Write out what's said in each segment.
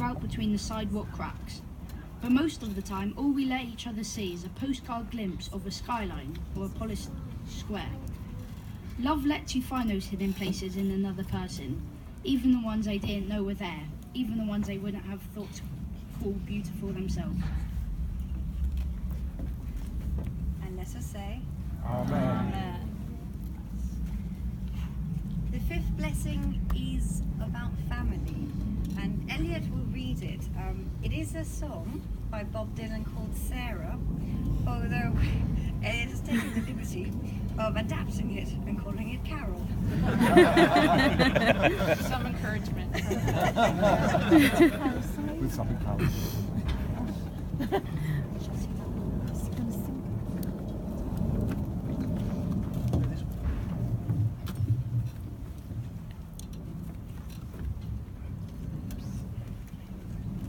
out between the sidewalk cracks. But most of the time, all we let each other see is a postcard glimpse of a skyline or a polished square. Love lets you find those hidden places in another person, even the ones they didn't know were there, even the ones they wouldn't have thought to call beautiful themselves. And let us say, Amen. Amen. The fifth blessing is about family, and Elliott will read it. It is a song by Bob Dylan called Sarah, although Elliott has taken the liberty of adapting it and calling it Carol. Some encouragement. With some encouragement.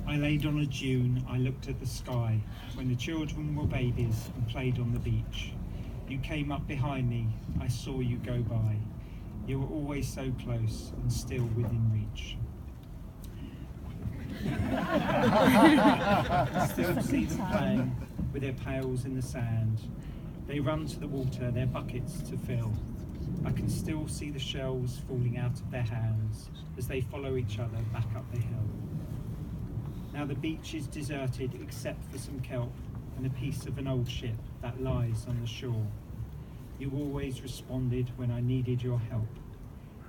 I laid on a dune, I looked at the sky, when the children were babies and played on the beach. You came up behind me, I saw you go by. You were always so close and still within reach. Still see them playing with their pails in the sand. They run to the water, their buckets to fill. I can still see the shells falling out of their hands as they follow each other back up the hill. Now the beach is deserted except for some kelp and a piece of an old ship that lies on the shore. You always responded when I needed your help.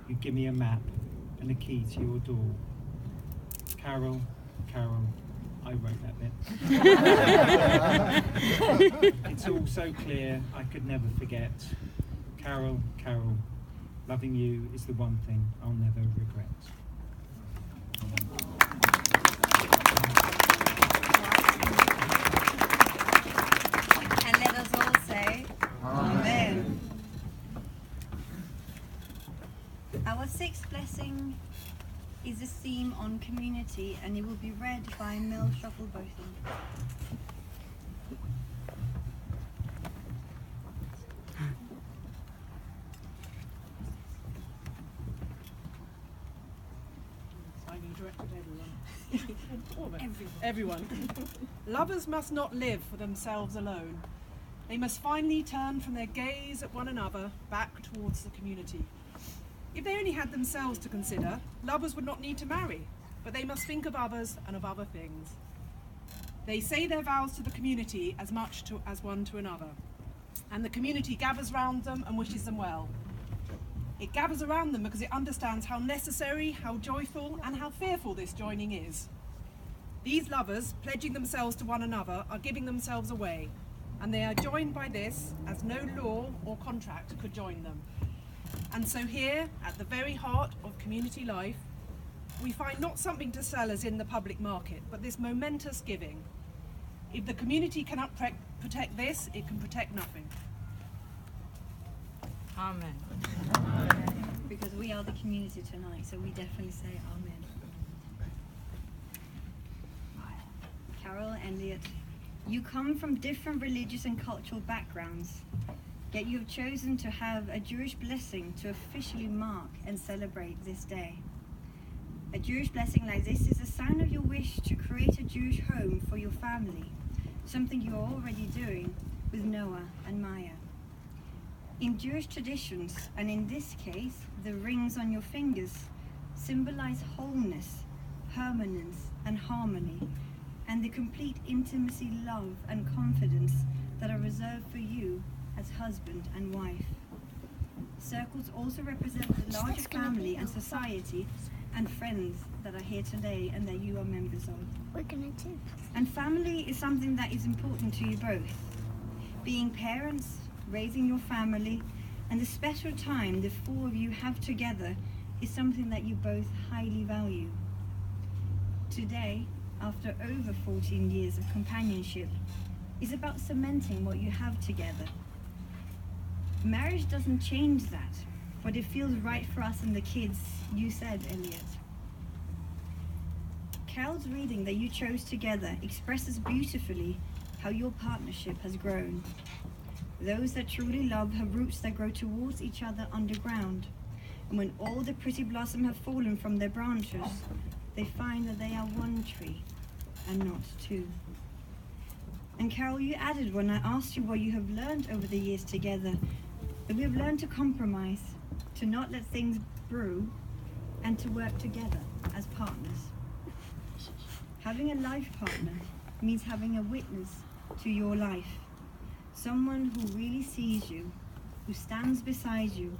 You give me a map and a key to your door. Carol, Carol, I wrote that bit. It's all so clear I could never forget. Carol, Carol, loving you is the one thing I'll never regret. And let us all say, Amen. Our sixth blessing is a theme on community, and it will be read by Mel Shuttlebotham. Everyone. Lovers must not live for themselves alone. They must finally turn from their gaze at one another back towards the community. If they only had themselves to consider, lovers would not need to marry, but they must think of others and of other things. They say their vows to the community as much as one to another, and the community gathers round them and wishes them well. It gathers around them because it understands how necessary, how joyful, and how fearful this joining is. These lovers, pledging themselves to one another, are giving themselves away, and they are joined by this as no law or contract could join them. And so here, at the very heart of community life, we find not something to sell as in the public market, but this momentous giving. If the community cannot protect this, it can protect nothing. Amen. Because we are the community tonight, so we definitely say Amen. Carol, Elliott, you come from different religious and cultural backgrounds, yet you have chosen to have a Jewish blessing to officially mark and celebrate this day. A Jewish blessing like this is a sign of your wish to create a Jewish home for your family, something you're already doing with Noah and Maya. In Jewish traditions, and in this case, the rings on your fingers symbolize wholeness, permanence, and harmony, and the complete intimacy, love, and confidence that are reserved for you as husband and wife. Circles also represent the larger family and society and friends that are here today and that you are members of. What can I do? And family is something that is important to you both. Being parents, raising your family, and the special time the four of you have together is something that you both highly value. Today, after over 14 years of companionship, is about cementing what you have together. Marriage doesn't change that, but it feels right for us and the kids, you said, Elliott. Carol's reading that you chose together expresses beautifully how your partnership has grown. Those that truly love have roots that grow towards each other underground, and when all the pretty blossom have fallen from their branches, they find that they are one tree and not two. And Carol, you added when I asked you what you have learned over the years together, that we have learned to compromise, to not let things brew, and to work together as partners. Having a life partner means having a witness to your life, someone who really sees you, who stands beside you,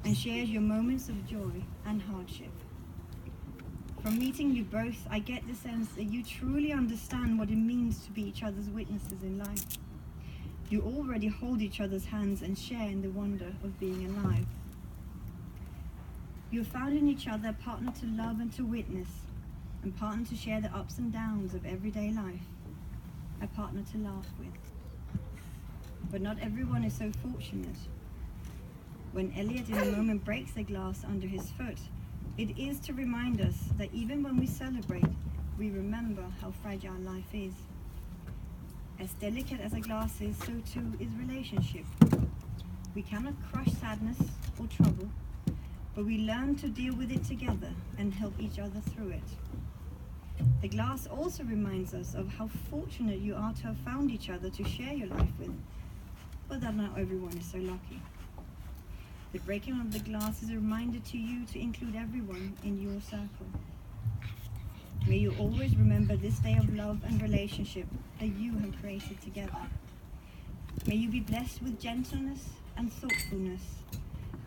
and shares your moments of joy and hardship. From meeting you both, I get the sense that you truly understand what it means to be each other's witnesses in life. You already hold each other's hands and share in the wonder of being alive. You have found in each other a partner to love and to witness, and partner to share the ups and downs of everyday life, a partner to laugh with. But not everyone is so fortunate. When Elliott in a moment breaks the glass under his foot, it is to remind us that even when we celebrate, we remember how fragile life is. As delicate as a glass is, so too is relationship. We cannot crush sadness or trouble, but we learn to deal with it together and help each other through it. The glass also reminds us of how fortunate you are to have found each other to share your life with, but that not everyone is so lucky. The breaking of the glass is a reminder to you to include everyone in your circle. May you always remember this day of love and relationship that you have created together. May you be blessed with gentleness and thoughtfulness,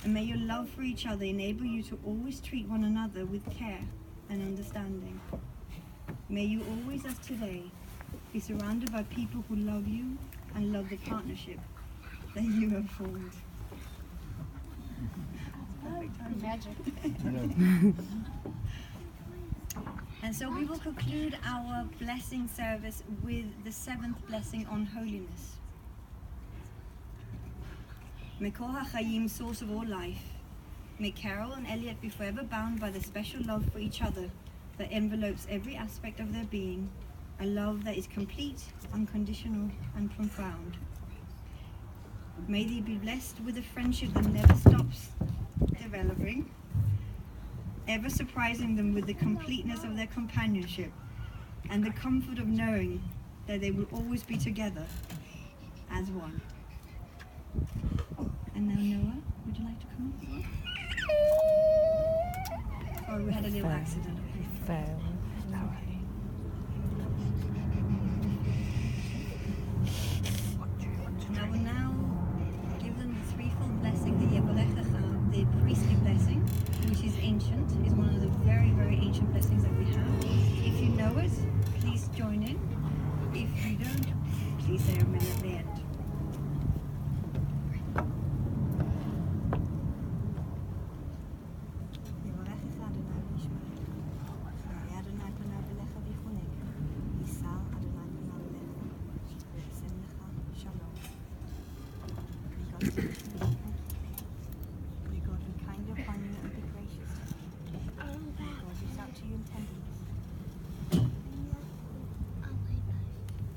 and may your love for each other enable you to always treat one another with care and understanding. May you always, as today, be surrounded by people who love you and love the partnership that you have formed. Magic. And so we will conclude our blessing service with the seventh blessing on holiness. Mekor HaChaim, source of all life, may Carol and Elliott be forever bound by the special love for each other that envelopes every aspect of their being, a love that is complete, unconditional, and profound. May they be blessed with a friendship that never stops developing, ever surprising them with the completeness of their companionship and the comfort of knowing that they will always be together as one. And now Noah, would you like to come up? Sorry, we had a little accident. Fail. And I will now give them the threefold blessing, the Yevarechecha, the priestly blessing, which is ancient, is one of the very, very ancient blessings that we have. If you know it, please join in. If you don't, please say amen at the end.